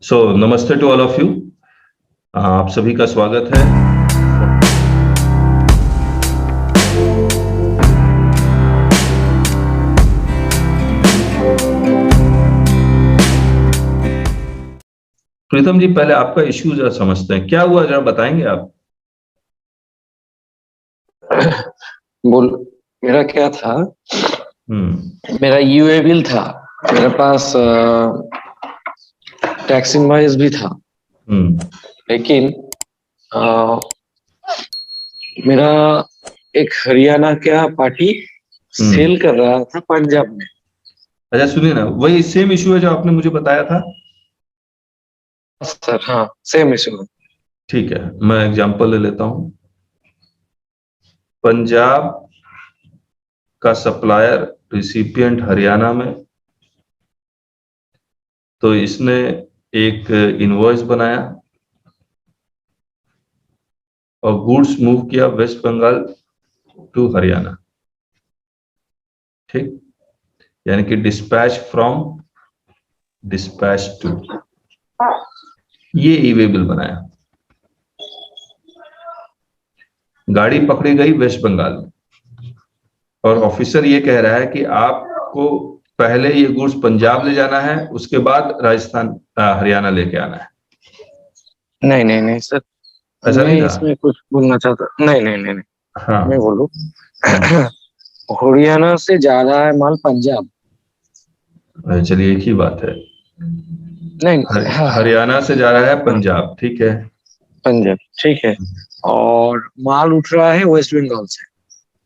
सो नमस्ते to all of you. आप सभी का स्वागत है। प्रीतम जी, पहले आपका इश्यू जरा समझते हैं, क्या हुआ जरा बताएंगे आप? बोल। मेरा क्या था? मेरा यूए बिल था, मेरे पास टैक्स इनवॉइस भी था। लेकिन मेरा एक हरियाणा का पार्टी सेल कर रहा था पंजाब में। अच्छा सुनिए ना, वही सेम इश्यू है जो आपने मुझे बताया था। सर हाँ, सेम इशू। ठीक है, मैं एग्जांपल ले लेता हूं। पंजाब का सप्लायर रिसिपिएंट हरियाणा में, तो इसने एक इनवॉइस बनाया और गुड्स मूव किया वेस्ट बंगाल टू हरियाणा। ठीक, यानी कि डिस्पैच फ्रॉम डिस्पैच टू, ये ई वे बिल बनाया। गाड़ी पकड़ी गई वेस्ट बंगाल में और ऑफिसर ये कह रहा है कि आपको पहले ये गुड्स पंजाब ले जाना है, उसके बाद राजस्थान हरियाणा लेके आना है। नहीं नहीं नहीं सर, ऐसा मैं नहीं था? इसमें कुछ बोलना चाहता। नहीं नहीं नहीं नहीं, हाँ। मैं बोलूं। हरियाणा से ज्यादा है माल पंजाब। चलिए, एक ही बात है। नहीं हाँ, हरियाणा से जा रहा है हाँ, पंजाब, ठीक है। पंजाब ठीक है, और माल उठ रहा है वेस्ट बंगाल से।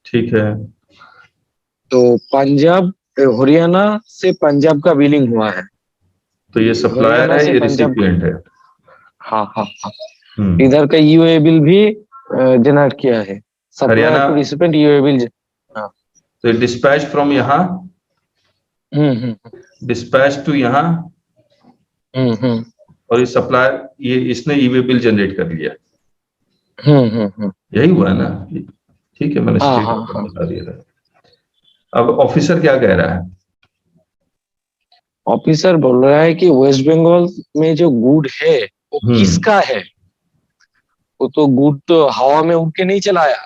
ठीक है। तो पंजाब हरियाणा से पंजाब का बिलिंग हुआ है। तो ये सप्लायर हरियाणा है, से ये पंजाब का। रिसिपिएंट है। हाँ हाँ हाँ, हम्म। इधर का यूए बिल भी जनरेट किया है। सप्लायर हरियाणा, टू रिसिपेंट यूए बिल। हाँ। तो डिस्पैच फ्रॉम यहाँ, हम्म। डिस्पैच टू यहाँ, हम्म। और ये सप्लायर, ये इसने ई वे बिल जनरेट कर लिया। हम्म। यही हुआ है ना? ठीक है, मैंने हाँ स्टेट हाँ हाँ। बता दिया था। अब ऑफिसर क्या कह रहा है? ऑफिसर बोल रहा है कि वेस्ट बंगाल में जो गुड है वो हम्म। किसका है? वो तो गुड तो हवा में उड़ के नहीं चलाया,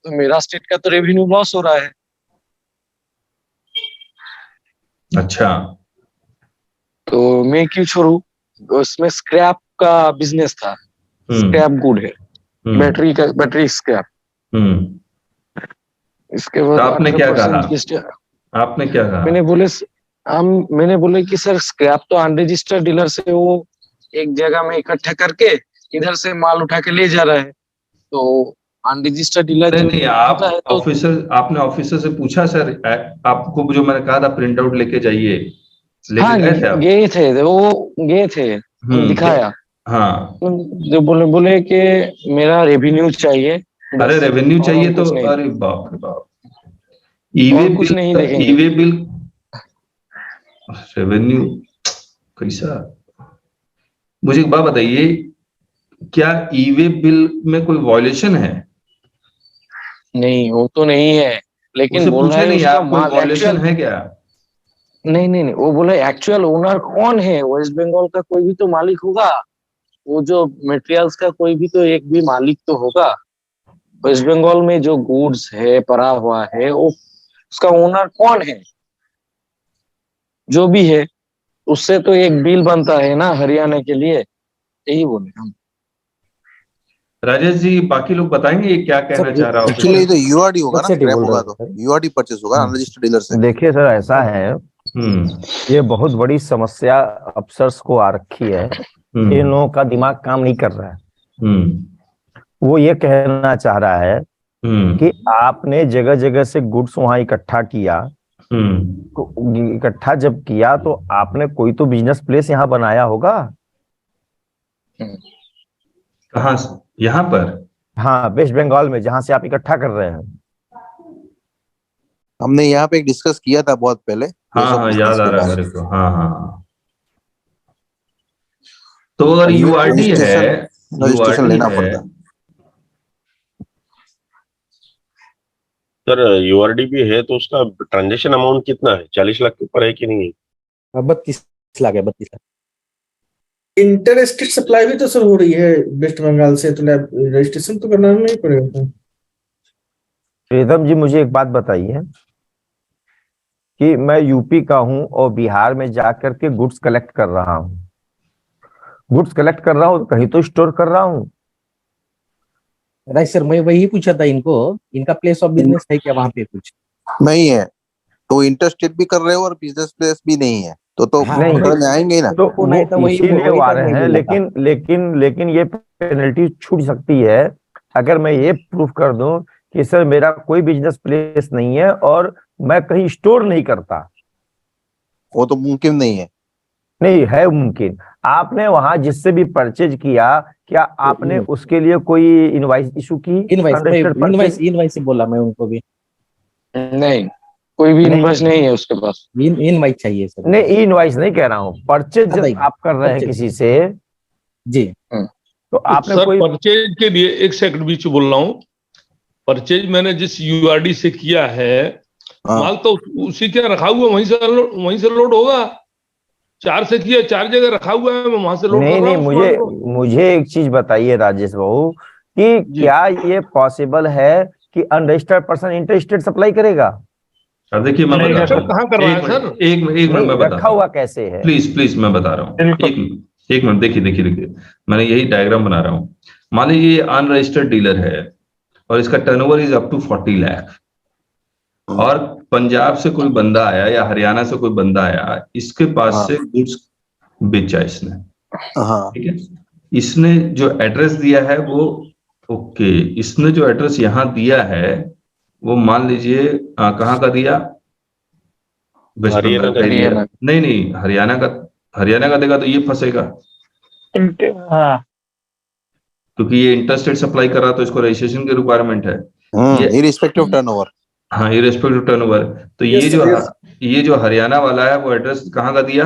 तो मेरा स्टेट का तो रेवेन्यू लॉस हो रहा है। अच्छा। तो मैं क्यों छोड़ू? उसमें स्क्रैप का बिजनेस था। हम्म। स्क्रैप गुड है, हम्म। Battery scrap. हम्म। इसके तो बाद आपने क्या कहा? 18% की आपने क्या कहा? मैंने बोले हम मैंने बोले कि सर स्क्रैप तो अनरजिस्टर्ड डीलर से वो एक जगह में इकट्ठा करके इधर से माल उठा के ले जा रहा है। तो अनरजिस्टर्ड डीलर नहीं जो नहीं, आप होता है तो। ऑफिसर, आपने ऑफिसर से पूछा सर, आपको जो मैंने कहा था प्रिंट आउट लेके जाइए, लेके हाँ, गए थे आप? गए थे वो, गए थे, हम दिखाया। हाँ। जो बोले बोले कि मेरा रेवेन्यू चाहिए, अरे बस। रेवेन्यू और चाहिए हम तो, कुछ नहीं, अरे बाप रे बाप, ईवे और कुछ बिल, नहीं देखेंगे। ईवे बिल, रेवेन्यू कैसा? मुझे एक बात बताइए, क्या ईवे बिल में कोई वॉयलेशन है? नहीं, वो तो नहीं है, लेकिन उसे बोल रहा पूछे है नहीं उसका आप कोई माल वॉयलेशन एक्चुअल। है क्या? नहीं नहीं नहीं, वो बोले एक्चुअल ओनर कौन है? वेस्ट बंगाल का कोई भी तो मालिक होगा। वो जो मटेरियल्स का कोई भी तो एक भी मालिक तो होगा। वेस्ट बंगाल में जो गुड्स है पड़ा हुआ है, वो उसका ओनर कौन है? जो भी है, उससे तो एक बिल बनता है ना हरियाणा के लिए। यही बोले हम। राजेश जी, बाकी लोग बताएंगे ये क्या कहना सर चाह रहा है एक्चुअली ये ऑफिसर? तो यूआरडी होगा ना, सेठी स्क्रैप बोल रहे होगा थे तो सर। यूआरडी परचेस होगा अनरजिस्टर्ड डीलर से। देखिए सर, ऐसा है, हम्म। ये बहुत बड़ी समस्या अफसर्स को आ रखी है। इन लोगों का दिमाग काम नहीं कर रहा है। हम्म। वो ये कहना चाह रहा है हम्म। कि आपने जगह जगह से गुड्स वहां इकट्ठा किया, हम्म। तो इकट्ठा जब किया तो आपने कोई तो बिजनेस प्लेस यहाँ बनाया होगा। कहाँ से? यहाँ पर? हाँ, वेस्ट बंगाल में जहां से आप इकट्ठा कर रहे हैं। हमने यहाँ पे एक डिस्कस किया था बहुत पहले, हाँ प्लेस ऑफ हाँ, याद बिजनेस आ के रहा है बारे मेरे में। को, हाँ हाँ हाँ। तो अगर बस यूआरडी है, रजिस्ट्रेशन रजिस्ट्रेशन यूआरडी लेना है, पड़ता है। सर यूआरडी भी है तो उसका ट्रांजेक्शन अमाउंट कितना है? 40 लाख के ऊपर है कि नहीं? 32 लाख है, 32 लाख। इंटर स्टेट सप्लाई भी तो सर हो रही है वेस्ट बंगाल से, तो रजिस्ट्रेशन तो करना नहीं पड़ेगा। प्रीतम जी मुझे एक बात बताइए कि मैं यूपी का हूं और बिहार में जाकर के गुड्स कलेक्ट कर रहा हूं, गुड्स कलेक्ट कर रहा हूं तो कहीं तो स्टोर कर रहा हूं। राइट सर, मैं वही पूछा था इनको, इनका प्लेस ऑफ बिजनेस है क्या वहाँ पे कुछ? नहीं है तो इंटरस्टेट भी कर रहे हो और बिजनेस प्लेस भी नहीं है तो हाँ, नहीं। पकड़ में आएंगे ही ना। तो वो नहीं तो वही इसीलिए वो आ रहे हैं, बोला था। लेकिन ये पेनल्टी छूट सकती है अगर मैं ये प्रूफ कर दूं कि सर मेरा कोई बिजनेस प्लेस नहीं है और मैं कहीं स्टोर नहीं करता। वो तो मुमकिन नहीं है। नहीं है मुमकिन। आपने वहां जिससे भी परचेज किया, क्या आपने उसके लिए कोई इनवाइस इशू की? इनवाइस से बोला मैं उनको भी। नहीं, कोई भी इनवॉइस नहीं है उसके पास। इनवाइस चाहिए सर। नहीं इनवाइस नहीं कह रहा हूँ, परचेज जब बताइए, आप कर रहे हैं purchase। किसी से जी तो आपने सर कोई परचेज के लिए एक सेकंड बीच में बोल रहा हूँ। परचेज मैंने जिस यूआरडी से किया है, हाँ। माल तो उसी के रखा हुआ, वहीं से लोड होगा। 4 से किया, 4 जगह रखा हुआ है, मैं वहां से लोड कर नहीं रहा नहीं, हूँ मुझे सामान को। मुझे एक चीज बताइए राजेश बाबू कि जी। क्या ये पॉसिबल है कि unregistered person inter state supply करेगा? अब देखिए मैं नहीं, बताता सर, हूँ। कहाँ कर रहा है सर? एक मिनट मैं नहीं, बताता रखा हूँ। हुआ कैसे है? प्लीज मैं बता रहा हूँ। बिल्कुल। एक मिनट देखिए मैंने यही डायग्राम बना रहा हूँ। मान लीजिए ये अनरजिस्टर्ड डीलर है और इसका turnover is up to 40 lakh, और पंजाब से कोई बंदा आया या हरियाणा से कोई बंदा आया, इसके पास हाँ। से गुड्स बेचा इसने, हाँ ठीक है। इसने जो एड्रेस दिया है वो ओके, इसने जो एड्रेस यहाँ दिया है वो मान लीजिए कहाँ का दिया, वेस्ट हरियाणा बंगाल का का दिया। हरियाणा। नहीं हरियाणा का देगा तो ये फंसेगा, हाँ, क्योंकि ये इंटरस्टेट सप्लाई कर रहा तो इसको रजिस्ट्रेशन की रिक्वायरमेंट है। ये इररिस्पेक्टिव ऑफ टर्नओवर। हाँ, इररिस्पेक्टिव टर्नओवर। तो ये जो हरियाणा वाला है वो एड्रेस कहाँ का दिया,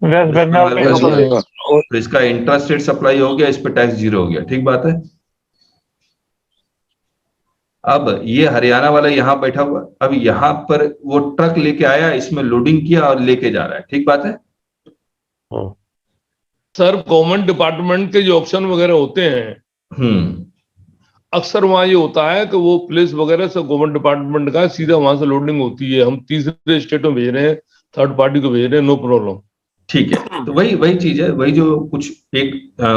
वेस्ट बंगाल का वेस्ट दिया। बंगाल। तो इसका इंटरस्टेट सप्लाई हो गया, इस पे टैक्स 0 हो गया, ठीक बात है। अब ये हरियाणा वाला यहाँ बैठा हुआ, अब यहाँ पर वो ट्रक लेके आया, इसमें लोडिंग किया और लेके जा रहा है, ठीक बात है। सर गवर्नमेंट डिपार्टमेंट के जो ऑप्शन वगैरह होते हैं, अक्सर वहां ये होता है कि वो प्लेस वगैरह सब गवर्नमेंट डिपार्टमेंट का, सीधा वहां से लोडिंग होती है। हम तीसरे स्टेट में भेज रहे हैं, थर्ड पार्टी को भेज रहे हैं, नो प्रॉब्लम। ठीक है, तो वही चीज है, वही जो कुछ एक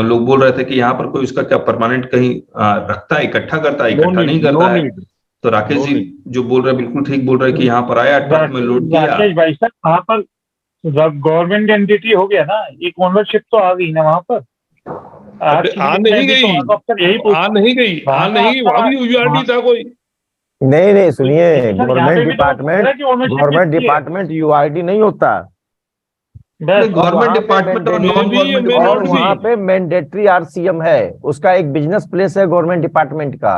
लोग बोल रहे थे कि यहाँ पर कोई उसका क्या परमानेंट कहीं रखता है, इकट्ठा करता है, इकट्ठा नहीं करता है। तो राकेश जी जो बोल रहे हैं बिल्कुल ठीक बोल रहे हैं कि यहाँ पर आया, ट्रक में लोड किया। राकेश भाई साहब, वहाँ पर गवर्नमेंट एंटिटी हो गया ना, एक ओनरशिप तो आ गई ना वहाँ पर। आ नहीं गई, वहां भी यूआरडी था कोई। नहीं सुनिए, गवर्नमेंट डिपार्टमेंट यूआरडी नहीं होता। गवर्नमेंट डिपार्टमेंट और नॉन गवर्नमेंट और वहाँ पे मैंडेटरी आरसीएम है, उसका एक बिजनेस प्लेस है गवर्नमेंट डिपार्टमेंट का।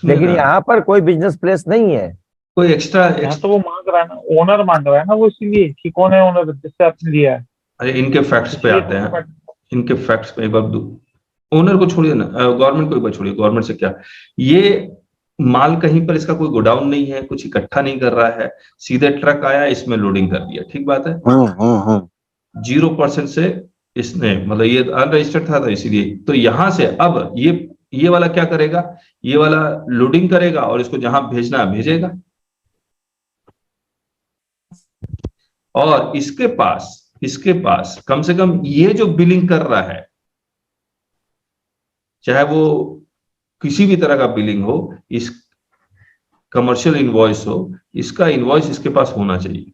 लेकिन यहाँ पर कोई बिजनेस प्लेस नहीं है, कोई एक्स्ट्रा। तो वो मांग रहा है ना, ओनर मांग रहा है ना वो, इसीलिए कि कौन है ओनर जिससे आपने लिया है। अरे इनके फैक्ट्स पे आते हैं, इनके फैक्ट्स पे। एक बार ओनर को छोड़िए ना, गवर्नमेंट को एक बार छोड़िए, गवर्नमेंट से क्या, ये माल कहीं पर इसका कोई गोडाउन नहीं है, कुछ इकट्ठा नहीं कर रहा है, सीधे ट्रक आया, इसमें लोडिंग कर दिया, ठीक बात है। 0% से इसने, मतलब ये अनरजिस्टर्ड था, इसीलिए। तो यहां से अब ये वाला क्या करेगा, ये वाला लोडिंग करेगा और इसको जहां भेजना है भेजेगा। और इसके पास कम से कम ये जो बिलिंग कर रहा है, चाहे वो किसी भी तरह का बिलिंग हो, इस कमर्शियल इनवॉइस हो, इसका इनवॉइस इसके पास होना चाहिए।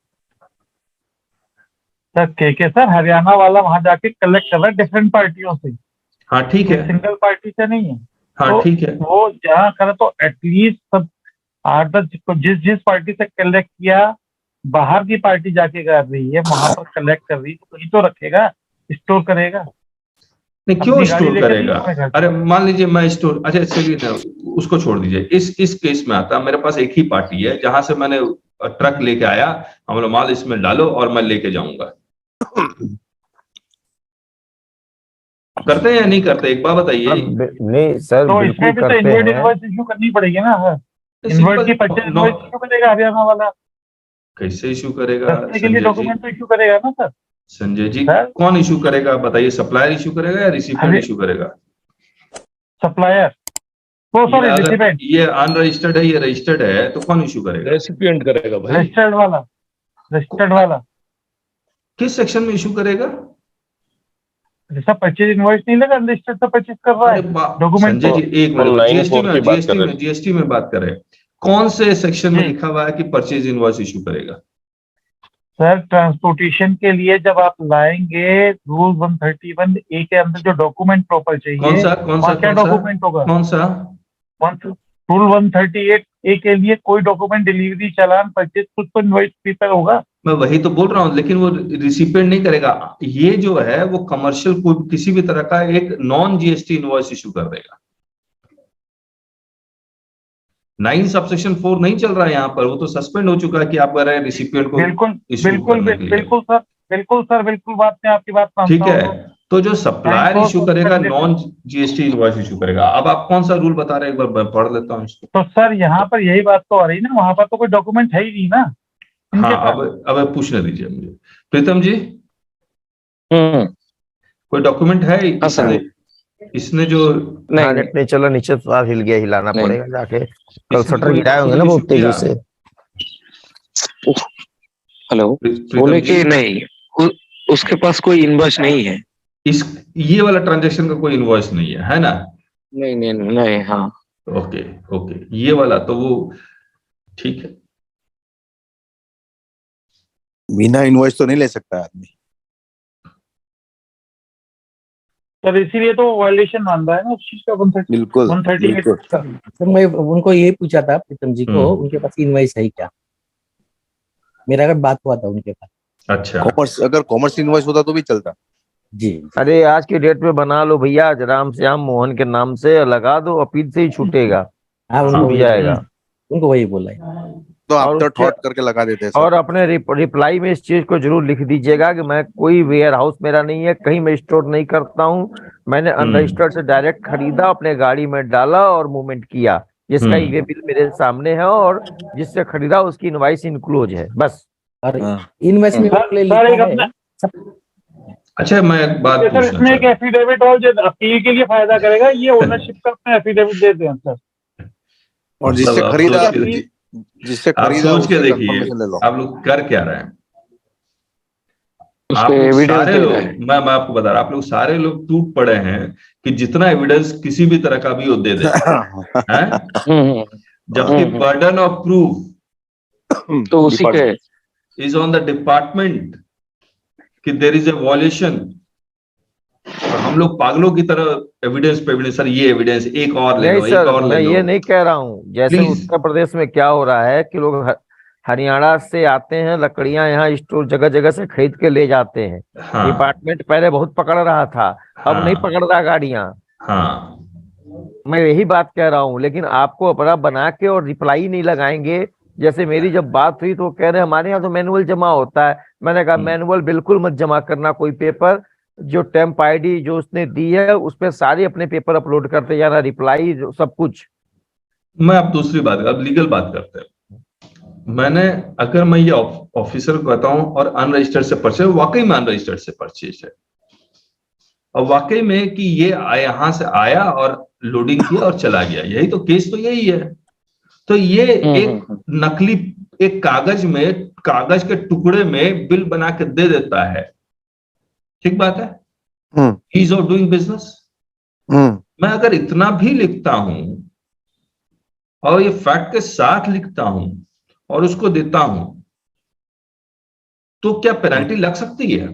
सर सर हरियाणा वाला वहां जाके कलेक्ट कर रहा है डिफरेंट पार्टियों से। हाँ ठीक है, सिंगल पार्टी से नहीं है। हाँ तो ठीक है, वो जहाँ करे तो एटलीस्ट सब 8-10 जिस पार्टी से कलेक्ट किया, बाहर की पार्टी जाके कर रही है, वहां पर कलेक्ट कर रही है, तो कहीं तो रखेगा, स्टोर करेगा। नहीं क्यों स्टोर करेगा? अरे मान लीजिए मैं स्टोर, अच्छा चलिए ना, उसको छोड़ दीजिए। इस केस में आता, मेरे पास एक ही पार्टी है जहां से मैंने ट्रक लेके आया, हम लोग माल इसमें डालो और मैं लेके जाऊंगा। करते हैं या नहीं करते, एक बार बताइए। नहीं सर, तो इसमें भी तो इनवर्ट इनवॉइस इश्यू करनी पड़ेगी ना। इनवर्ट की परचेज इनवॉइस इश्यू करेगा हरियाणा वाला। कैसे इशू करेगा सस्ते के लिए संजय जी? डॉक्यूमेंट तो इश्यू करेगा ना सर। संजय जी, सर? कौन इशू करेगा बताइए, सप्लायर इशू करेगा या रिसिपिएंट अरे- इशू करेगा? सप्लायर, तो ये सॉरी अगर रिसिपेंट, ये अनरजिस्टर्ड है, ये रजिस्टर्ड है, तो कौन इशू करेगा? रेसिपिएंट करेगा भाई। रजिस्टर्ड वाला, रजिस्टर्ड वाला। किस सेक्शन में इशू करेगा? जैसा परचेज इनवॉइस नहीं लगा, रजिस्टर्ड से परचेज कर रहा है डॉक्यूमेंट। संजय जी एक मिनट, 994 की बात कर रहे हैं। जीएसटी में बात कर रहे हैं, कौन से सेक्शन में जी। लिखा हुआ है कि परचेज इनवॉइस इशू करेगा? सर ट्रांसपोर्टेशन के लिए जब आप लाएंगे रूल 131A के अंदर जो डॉक्यूमेंट प्रॉपर चाहिए, कौन सा वहाँ क्या डॉक्यूमेंट होगा? कौन सा? रूल 138A के लिए कोई डॉक्यूमेंट, डिलीवरी, चालान, परचेज, कुछ तो इनवॉइस पेपर होगा। मैं वही तो बोल रहा हूँ, लेकिन वो रिसिपिएंट नहीं करेगा। ये जो है वो कमर्शियल कोई किसी भी तरह का एक नॉन जीएसटी इनवॉइस इशू कर देगा। 9 सबसेक्शन 4 नहीं चल रहा है यहाँ पर, वो तो सस्पेंड हो चुका है कि आप कह रहे हैं रिसिपिएंट को बिल्कुल issue बिल्कुल करने के लिए। बिल्कुल सर, बिल्कुल सर, बिल्कुल बात मैं आपकी बात ठीक मानता है, हूँ। तो जो सप्लायर 9 इशू करेगा subsection- non GST invoice issue करेगा। अब आप कौन सा रूल बता रहे हैं, एक बार मैं पढ़ लेता हूँ इसको। तो सर यहाँ पर यही बात तो आ रही ना, वहां पर तो कोई डॉक्यूमेंट है ही नहीं ना इनके हाँ, पास। अब पूछने दीजिए मुझे। प्रीतम जी, हम्म। कोई डॉक्यूमेंट है हाँ सर। इसने जो नहीं हाँ, नेट नहीं चला, नीचे तो साथ हिल गया, हिलाना नहीं। पड़ेगा जाके। कल इसने शटर कोई गिराए होंगे ना document बहुत issue तेजी किया? से। हेलो, प्रीतम बोले जी, कि नहीं, उसके पास कोई इनवॉइस नहीं है। इस ये वाला ट्रांजैक्शन का कोई इनवॉइस नहीं है ना? नहीं नहीं नहीं, हाँ। ओके ओके, ये वाला तो वो ठीक है। बिना इनवॉइस तो नहीं ले सकता आदमी। सर इसीलिए तो वायलेशन मान रहा है ना उस चीज का। बिल्कुल 138 बिल्कुल। का। सर मैं उनको ये पूछा था प्रीतम जी को, उनके पास इनवॉइस है क्या? मेरा अगर बात हुआ था उनके पास। अच्छा, कॉमर्स, अगर कॉमर्स इनवॉइस होता तो भी चलता। जी। अरे आज की डेट में बना लो भैया, राम श्याम मोहन के नाम से लगा दो, अपील से ही छूटेगा, हाँ, छूट उनको जाएगा। उनको वही बोला है। तो और आफ्टर उसके- थॉट करके लगा देते हैं सर। और अपने रिप्लाई में इस चीज को जरूर लिख दीजिएगा कि मैं कोई वेयर हाउस मेरा नहीं है, कहीं मैं स्टोर नहीं करता हूँ, मैंने अनरजिस्टर्ड से डायरेक्ट खरीदा, अपने गाड़ी में डाला और मूवमेंट किया, जिसका ये बिल मेरे सामने है और जिससे खरीदा उसकी इनवॉइस इनक्लोज है, बस। और हाँ। इनवॉइस में सर, लिखा सर, एक है अपना- अच्छा मैं एक बात सर पूछना इसमें एक चाहता एफिडेविट और जो अपील के लिए फायदा करेगा, ये ओनरशिप का अपना एफिडेविट देते हैं सर। और जिससे मतलब आप खरीदा, सोच के- जिससे आप खरीदा सोच के उससे देखिए confirmation ले लो। आप लोग कर क्या रहे हैं। उस आप पे लोग एविडेंस सारे दे लोग, रहा है। मैं आपको बता रहा, आप लोग सारे लोग टूट पड़े हैं कि जितना एविडेंस किसी भी तरह का भी वो दे दे हैं, जबकि हम्म। बर्डन ऑफ प्रूफ तो उसी के is on the department कि there is a violation, और हम लोग पागलों की तरह एविडेंस पे एविडेंस, सर ये एविडेंस एक और ले नहीं लो, एक सर, और ले मैं लो। ये नहीं कह रहा हूँ, जैसे Please। उत्तर प्रदेश में क्या हो रहा है कि लोग हरियाणा से आते हैं, लकड़ियां यहाँ स्टोर जगह जगह से खरीद के ले जाते हैं। हाँ डिपार्टमेंट पहले बहुत पकड़ रहा था, अब नहीं हाँ पकड़ रहा गाड़ियां। हाँ, मैं यही बात कह रहा हूँ, लेकिन आपको अपना बना के और रिप्लाई नहीं लगाएंगे। जैसे मेरी जब बात हुई तो वो कह रहे हमारे यहाँ तो मैनुअल जमा होता है। मैंने कहा मैनुअल बिल्कुल मत जमा करना, कोई पेपर जो टेम्प आईडी जो उसने दी है उस पर सारे अपने पेपर अपलोड करते जाना, रिप्लाई सब कुछ। मैं अब दूसरी बात, अब लीगल बात करते हैं। मैंने, अगर मैं ये ऑफिसर को कहता हूं और अनरजिस्टर्ड से परचेज, वाकई में अनरजिस्टर्ड से परचेज है, और वाकई में कि ये यहां से आया और लोडिंग किया और चला गया, यही तो केस तो यही है। तो ये एक नकली एक कागज में, कागज के टुकड़े में बिल बना के दे देता है, ठीक बात है, ईज ऑफ डूइंग बिजनेस। मैं अगर इतना भी लिखता हूं और ये फैक्ट के साथ लिखता हूं और उसको देता हूं, तो क्या पेनल्टी लग सकती है?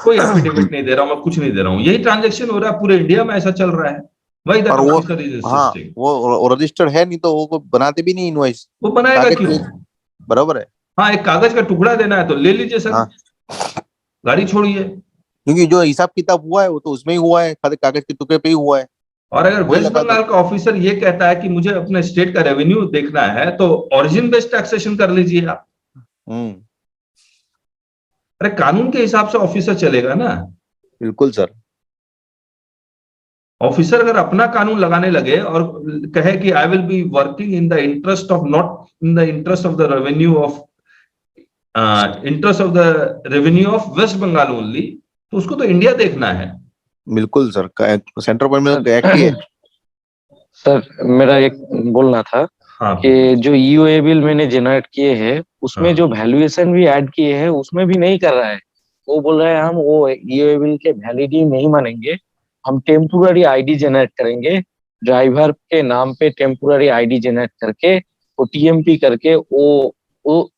कोई एफिडेविट नहीं दे रहा हूं, मैं कुछ नहीं दे रहा हूं, यही ट्रांजैक्शन हो रहा है पूरे इंडिया में, ऐसा चल रहा है। Why that और वो, officer is हाँ, insisting? वो रजिस्टर्ड है नहीं तो वो बनाते भी नहीं इनवॉइस। वो बनाएगा क्यों? बराबर है। हाँ, एक कागज का टुकड़ा देना है तो ले लीजिए सर, हाँ। गाड़ी छोड़िए। क्योंकि जो हिसाब किताब हुआ है वो तो उसमें ही हुआ है, कागज के टुकड़े पे ही हुआ है। और अगर वही वेस्ट लगा बंगाल का ऑफिसर ये कहता है कि मुझे अपने स्टेट का रेवेन्यू देखना है, तो ओरिजिन बेस्ड टैक्सेशन कर लीजिए आप। अरे कानून के हिसाब से ऑफिसर चलेगा ना। बिल्कुल सर। ऑफिसर अगर अपना कानून लगाने लगे और कहे कि I will be working in the interest of not in the interest of the revenue of of West Bengal only, तो उसको तो इंडिया देखना है। बिल्कुल सर, सेंट्रल गवर्नमेंट का एक्ट ही है। सर मेरा एक बोलना था हाँ कि जो ईओए बिल मैंने जनरेट किए हैं उसमें हाँ। जो वैल्यूएशन भी ऐड किए हैं उसमें भी नहीं कर रहा है। वो बोल रहा है हम वो ईओए बिल के वैलिडिटी नहीं मानेंगे, हम टेम्पोररी आईडी जनरेट करेंगे, ड्राइवर के नाम पे टेम्पोररी आईडी जनरेट करके वो टीएमपी करके वो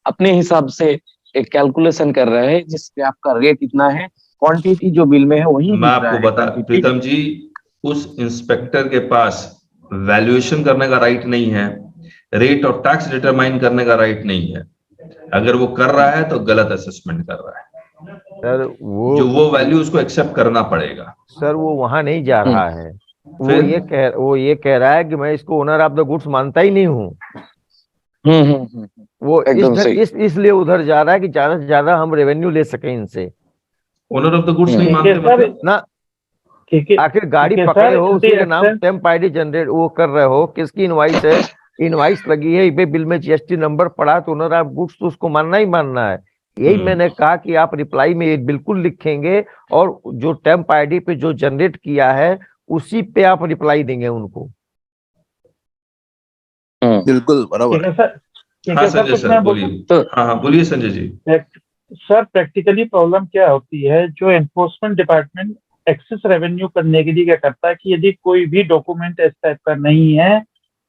अपने हिसाब से एक कैलकुलेशन कर रहा है जिसपे आपका रेट इतना है, क्वांटिटी जो बिल में है वही मैं आपको बता प्रीतम जी, उस इंस्पेक्टर के पास वैल्यूएशन करने का राइट नहीं है, रेट और टैक्स डिटरमाइन करने का राइट नहीं है। अगर वो कर रहा है तो गलत असेसमेंट कर रहा है सर। वो वैल्यू उसको एक्सेप्ट करना पड़ेगा। सर वो वहां नहीं जा रहा है, वो ये कह रहा है कि मैं इसको ओनर ऑफ द गुड्स मानता ही नहीं हूँ। वो इसलिए उधर जा रहा है कि ज्यादा से ज्यादा हम रेवेन्यू ले सके इनसे। ओनर ऑफ द गुड्स नहीं मानते मतलब ना, आखिर गाड़ी पकड़े हो उसी के नाम टेम्प आईडी जनरेट वो कर रहे हो, किसकी इनवाइस है, इनवाइस लगी है, ईबे बिल में जीएसटी नंबर पड़ा तो ओनर ऑफ गुड्स तो उसको मानना ही मानना है। यही मैंने कहा कि आप रिप्लाई में ये बिल्कुल लिखेंगे और जो टेम्प आईडी पे जो जनरेट किया है उसी पे आप रिप्लाई देंगे उनको। बिल्कुल बराबर। हाँ संजय सर बोलिए। हाँ बोलिए Sanjay ji. Sir practically problem क्या होती है, जो एनफोर्समेंट डिपार्टमेंट एक्सेस रेवेन्यू करने के लिए क्या करता है कि यदि कोई भी डॉक्यूमेंट इस टाइप का नहीं है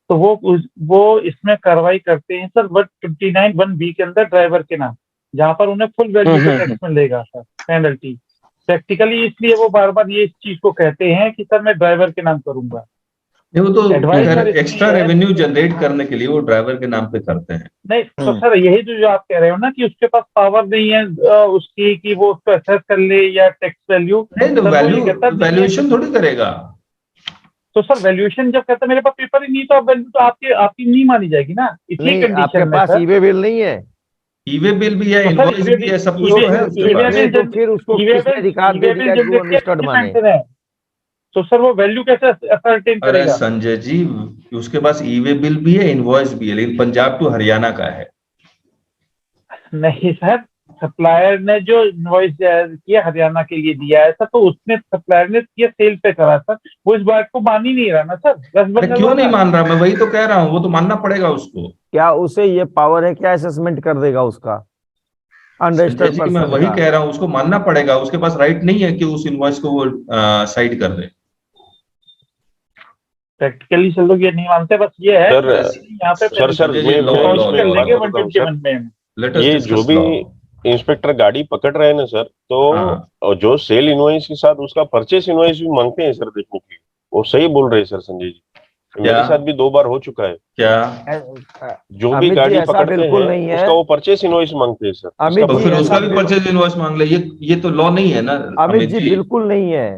तो वो इसमें कार्रवाई करते हैं सर 129(1)(b) के अंदर ड्राइवर के नाम, जहां पर उन्हें फुल वैल्यू का टैक्स मिलेगा सर पेनल्टी। प्रैक्टिकली इसलिए वो बार बार ये इस चीज को कहते हैं कि सर मैं ड्राइवर के नाम करूंगा। वो तो एक्स्ट्रा रेवेन्यू जनरेट करने के लिए वो ड्राइवर के नाम पे करते हैं। नहीं तो सर यही तो जो आप कह रहे हो ना कि उसके पास पावर नहीं है उसकी कि वो उसको असेस कर ले या टैक्स वैल्यू। नहीं तो वैल्यूएशन थोड़ी करेगा। तो सर वैल्यूएशन जब कहता है मेरे पास पेपर ही नहीं तो वैल्यू तो आपकी नहीं मानी जाएगी ना। इसी कंडीशन आपके पास ईवे बिल नहीं है, ईवे बिल भी है, इनवॉइस भी है, सब कुछ है। तो फिर उसको किसने अधिकार दे दिया कि वो अनलिस्टेड माने? तो सर वो वैल्यू कैसे असर्टेन करेगा? अरे संजय जी उसके पास ईवे बिल भी है, इनवॉइस भी है, लेकिन पंजाब टू हरियाणा का है। नहीं सर, सप्लायर ने जो इनवॉइस किया हरियाणा के लिए दिया है सर, तो उसने सप्लायर ने किया सेल पे करा सर, वो इस बात को मान ही नहीं रहा ना सर। क्यों नहीं मान रहा? मैं वही तो कह रहा हूँ, वो तो मानना पड़ेगा उसको। क्या उसे ये पावर है, क्या असेसमेंट कर देगा उसका अनरजिस्टर्ड पर्सन? मैं वही कह रहा हूँ, उसको मानना पड़ेगा। उसके पास राइट नहीं है कि उस इनवॉइस को वो साइड कर दे। प्रैक्टिकली सब लोग ये नहीं मानते, बस ये है यहाँ पे ये जो भी इंस्पेक्टर गाड़ी पकड़ रहे हैं ना सर, तो जो सेल इनवॉइस के साथ उसका परचेस इनवॉइस भी मांगते हैं सर देखने के लिए। वो सही बोल रहे हैं सर संजय जी, मेरे साथ भी 2 बार हो चुका है। क्या जो भी गाड़ी पकड़ते हैं उसका वो परचेस इनवॉइस मांगते हैं सर। तो फिर उसका भी परचेस इनवॉइस मांग ले, ये तो लॉ नहीं है ना अमित जी। बिल्कुल नहीं है,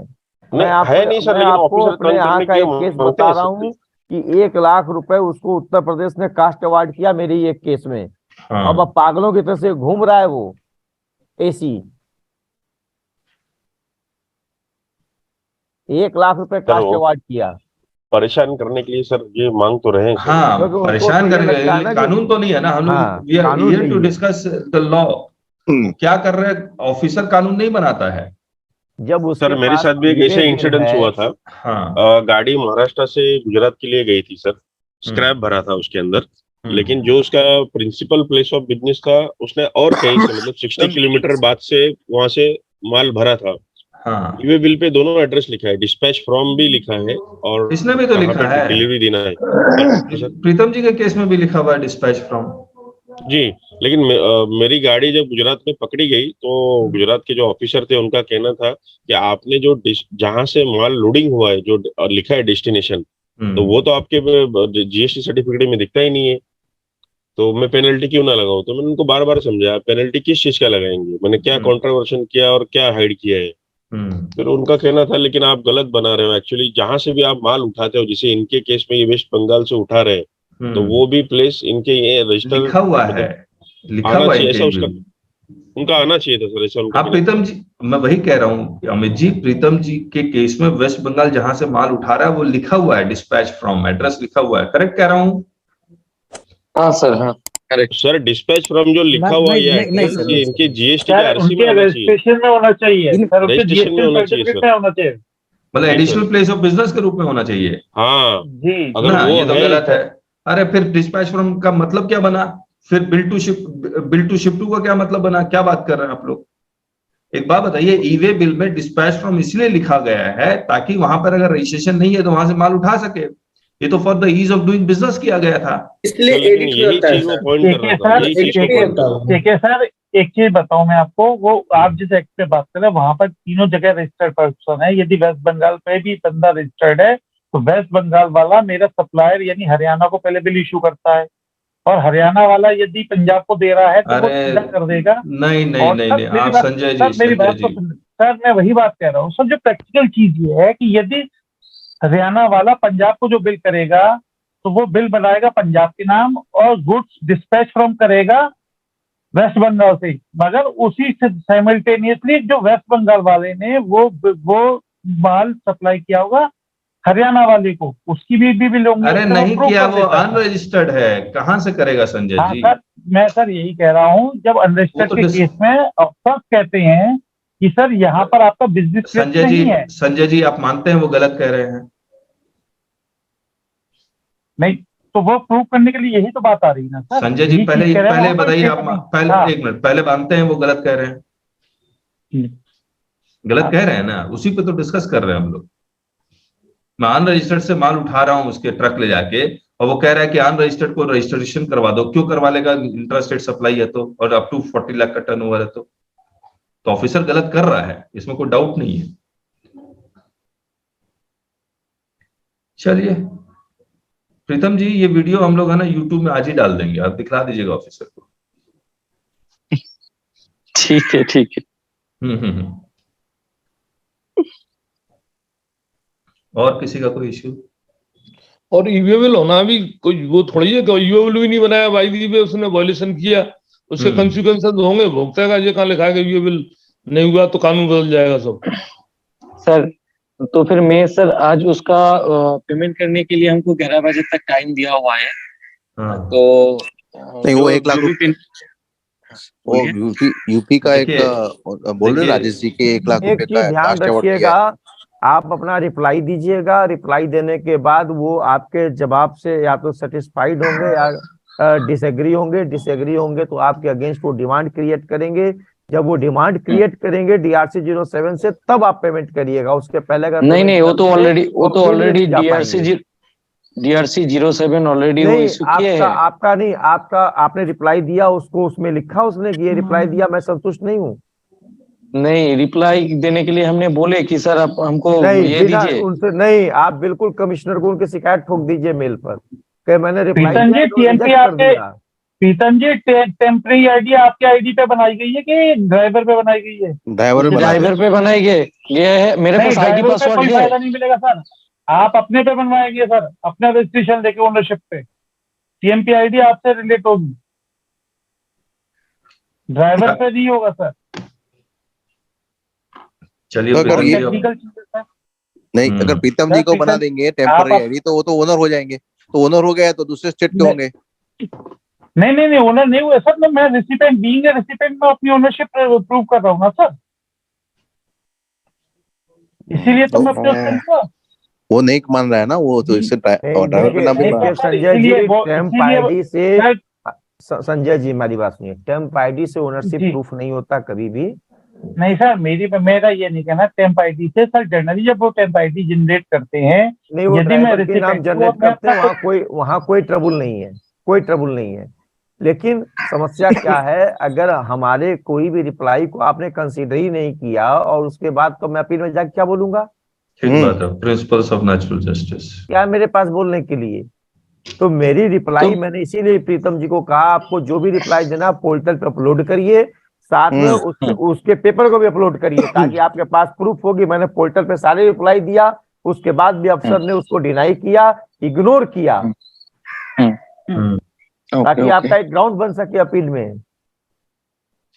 है नहीं सर, लेकिन ऑफिसर अपने यहाँ का एक केस बता रहा हूँ कि 1 लाख रुपए उसको उत्तर प्रदेश ने कास्ट अवार्ड किया मेरी एक केस में। अब पागलों की तरह से घूम रहा है वो एसी। 1 लाख रुपए कास्ट अवार्ड किया। परेशान करने के लिए सर ये मांग तो रहे हैं। हाँ परेशान करने के लिए कानून तो नहीं है ना। हम लोग we are here to discuss the law. क्या कर रहे हैं ऑफिसर? कानून नहीं बनाता है। जब सर मेरे साथ भी एक ऐसे इंसिडेंट हुआ था। गाड़ी महाराष्ट्र से गुजरात के लिए गई थी सर, स्क्रैप भरा था उसके अंदर, लेकिन जो उसका प्रिंसिपल प्लेस ऑफ बिजनेस था उसने और कहीं से मतलब 60 किलोमीटर बाद से वहां से माल भरा था। ईवे बिल पे दोनों एड्रेस लिखा है, डिस्पैच फ्रॉम भी लिखा है और इसमें भी तो लिखा है डिलीवरी देना है। प्रीतम जी के केस में भी लिखा हुआ है डिस्पैच फ्रॉम जी। लेकिन मेरी गाड़ी जब गुजरात में पकड़ी गई तो गुजरात के जो ऑफिसर थे उनका कहना था कि आपने जो जहां से माल लोडिंग हुआ है जो लिखा है डेस्टिनेशन, तो वो तो आपके जीएसटी सर्टिफिकेट में दिखता ही नहीं है, तो मैं पेनल्टी क्यों ना लगाऊं? तो मैंने उनको बार बार समझाया पेनल्टी किस चीज का लगाएंगे, मैंने क्या कॉन्ट्रावर्शन किया और क्या हाइड किया है। फिर उनका कहना था लेकिन आप गलत बना रहे हो, एक्चुअली जहां से भी आप माल उठाते हो, जैसे इनके केस में ये वेस्ट बंगाल से उठा रहे हैं तो वो भी प्लेस इनके ये रजिस्टर लिखा हुआ है, ऐसा उसका उनका आना चाहिए था सर, ऐसा उनका आप प्रीतम जी, मैं वही कह रहा हूँ अमित जी, प्रीतम जी के केस में वेस्ट बंगाल जहां से माल उठा रहा है वो लिखा हुआ है, डिस्पैच फ्रॉम, एड्रेस लिखा हुआ है, करेक्ट कह रहा हूँ? हाँ सर, हाँ करेक्ट। सर डिस्पैच फ्रॉम जो लिखा हुआ है ये एड्रेस, ये इनके जीएसटी के सर आरसी में उनके आना चाहिए, रजिस्ट्रेशन में होना चाहिए सर, उनके रजिस्ट्रेशन में जीएसटी होना चाहिए सर्टिफिकेट सर। में होना चाहिए। मतलब जी additional sir, place of business के रूप में होना चाहिए हाँ जी अगर ना, वो ये तो है गलत है। अरे फिर डिस्पैच फ्रॉम का मतलब क्या बना? फिर बिल टू शिप टू का क्या मतलब बना? क्या बात कर रहे हैं आप लोग? एक बात बताइए, ई वे बिल में डिस्पैच फ्रॉम इसलिए लिखा गया है ताकि वहां पर अगर रजिस्ट्रेशन नहीं है तो वहां से माल उठा सके। ये तो for the ease of doing business किया गया था। इसलिए सर, लेकिन एडिट यही होता है चीज वो सर। पॉइंट कर देखिए रहा था, सर, यही चीज को एडिट पॉइंट होता कर रहा था। है। देखिए सर, एक चीज बताऊं मैं आपको, वो आप जिस एक्ट पे बात कर रहे हैं वहां पर तीनों जगह रजिस्टर्ड पर्सन है। यदि वेस्ट बंगाल पे भी बंदा रजिस्टर्ड है तो वेस्ट बंगाल वाला मेरा सप्लायर यानी हरियाणा को पहले बिल इशू करता है, और हरियाणा वाला यदि पंजाब को दे रहा है तो वो अरे सीधा कर देगा। नहीं नहीं और नहीं सर नहीं, मेरी आप बात, संजय सर जी, मेरी संजय बात तो जी, सर मैं वही बात कह रहा हूँ सर। जो प्रैक्टिकल चीज ये है कि यदि हरियाणा वाला पंजाब को जो बिल करेगा तो वो बिल बनाएगा पंजाब के नाम और गुड्स डिस्पैच फ्रॉम करेगा वेस्ट बंगाल से, मगर उसी से साइमल्टेनियसली जो वेस्ट बंगाल वाले ने वो माल सप्लाई किया होगा हरियाणा वाले को, उसकी भी बिल होंगी। अरे उससे वो नहीं प्रूव किया, कर वो देता है। अनरजिस्टर्ड है, कहां से करेगा संजय हाँ जी? सर, मैं सर यही कह रहा हूँ, जब वो अनरजिस्टर्ड तो के केस में अफसर कहते हैं कि सर यहाँ पर आपका बिजनेस प्लेस संजय जी, नहीं है। संजय जी आप मानते हैं वो गलत कह रहे हैं? नहीं तो वो प्रूव करने के लिए यही तो बात आ रही है ना सर, संजय जी यही पहले चीज कह रहे हैं पहले वहाँ पर बताइए, check आप नहीं। पहले हाँ, एक मिनट, पहले मानते हैं वो गलत कह रहे हैं? गलत कह रहे हैं ना, उसी पे तो डिस्कस कर रहे हैं हम लोग। मैं अनरजिस्टर्ड से माल उठा रहा हूं उसके ट्रक ले जाके, और वो कह रहा है कि अनरजिस्टर्ड को रजिस्ट्रेशन करवा दो। क्यों करवा लेगा? इंट्रास्टेट सप्लाई है तो, और अप टू 40 लाख का टर्नओवर है तो ऑफिसर गलत कर रहा है, इसमें कोई डाउट नहीं है। चलिए प्रीतम जी, ये वीडियो हम लोग है ना यूट्यूब में आज ही डाल देंगे, आप दिखला दीजिएगा ऑफिसर को। ठीक है, ठीक है। हम्म। और किसी का कोई इश्यू? और ईवीएबल होना भी कोई वो थोड़ी है कि ईवीएबल भी नहीं बनाया भाई दी पे, उसने वायलेशन किया, उसके कंसिक्वेंसेस होंगे, भुगतेगा। ये कहाँ लिखा है कि ईवीएबल नहीं हुआ तो कानून बदल जाएगा सब? सर तो फिर मैं सर आज उसका पेमेंट करने के लिए हमको 11 बजे तक टाइम दिया हुआ है। हाँ। तो नहीं, वो 1 लाख वो यूपी का एक बोल रहे राजेश जी के 1 लाख एक रुपए चीज का ध्यान कास्ट अवार्ड दिया रखिएगा, है। आप अपना रिप्लाई दीजिएगा, रिप्लाई देने के बाद वो आपके जवाब से या तो सेटिस्फाइड होंगे या डिसएग्री होंगे तो आपके अगेंस्ट वो डिमांड क्रिएट करेंगे। जब वो डिमांड क्रिएट करेंगे DRC 07 से, तब आप पेमेंट करिएगा। उसके पहले अगर नहीं, वो तो ऑलरेडी DRC DRC 07 ऑलरेडी वो इशू किए हैं। आपका नहीं, आपने रिप्लाई दिया उसको, उसमें लिखा उसने कि ये रिप्लाई दिया, मैं संतुष्ट नहीं हूँ। नहीं, रिप्लाई देने के लिए हमने बोले कि सर आप हमको ये दीजिए। उनसे नहीं, आप बिल्कुल कमिश्नर को उनकी शिकायत ठोक दीजिए मेल पर कि मैंने रिप्लाई प्रीतम जी, TMP आपके, प्रीतम जी टेम्परेरी आईडी आपके आईडी पे बनाई गई है कि ड्राइवर पे बनाई गई है? ड्राइवर पे बनाई गई है, मेरे पास आईडी पासवर्ड कोई फायदा नहीं मिलेगा सर, आप अपने पे बनवाएंगे सर, अपना रजिस्ट्रेशन लेके ओनरशिप पे TMP आईडी आपसे रिलेट होगी, ड्राइवर पे नहीं होगा सर। चलिए तो अगर ये टेक्निकल चीज है। नहीं, अगर प्रीतम जी को बना देंगे टेम्पररी आईडी तो वो तो ओनर हो जाएंगे, तो ओनर हो गया तो दूसरे स्टेट के होंगे। नहीं ओनर नहीं हुए सर, मैं रेसिपेंट बीइंग ए रेसिपेंट में अपनी ओनरशिप प्रूव कर रहा हूँ ना सर, इसीलिए तो मैं अपने वो नहीं मान रहा है ना वो, तो इससे ड्राइवर पे नाम भी संजय जी, टेम्प आईडी से, संजय जी हमारी बात सुनिए, टेम्प आईडी से ओनरशिप प्रूफ नहीं होता कभी भी। नहीं सर, मेरा ये नहीं कहना टेम्प आईडी से सर, जनरली जब वो टेम्प आईडी जनरेट करते हैं, नहीं वो ड्राइवर के नाम जनरेट करते हैं, वहाँ कोई ट्रबल नहीं है, कोई ट्रबल नहीं है। लेकिन समस्या क्या है, अगर हमारे कोई भी रिप्लाई को आपने कंसीडर ही नहीं किया और उसके बाद तो मैं अपील में जाके क्या बोलूंगा? ठीक बात है, प्रिंसिपल्स ऑफ नेचुरल जस्टिस क्या मेरे पास बोलने के लिए? तो मेरी रिप्लाई मैंने इसीलिए प्रीतम जी को कहा, आपको जो भी रिप्लाई देना पोर्टल पे अपलोड करिए, साथ में उसके पेपर को भी अपलोड करिए, ताकि आपके पास प्रूफ होगी। मैंने पोर्टल पे सारे रिप्लाई दिया, उसके बाद भी अफसर ने उसको डिनाई किया, इग्नोर किया, ताकि आपका एक ग्राउंड बन सके अपील में।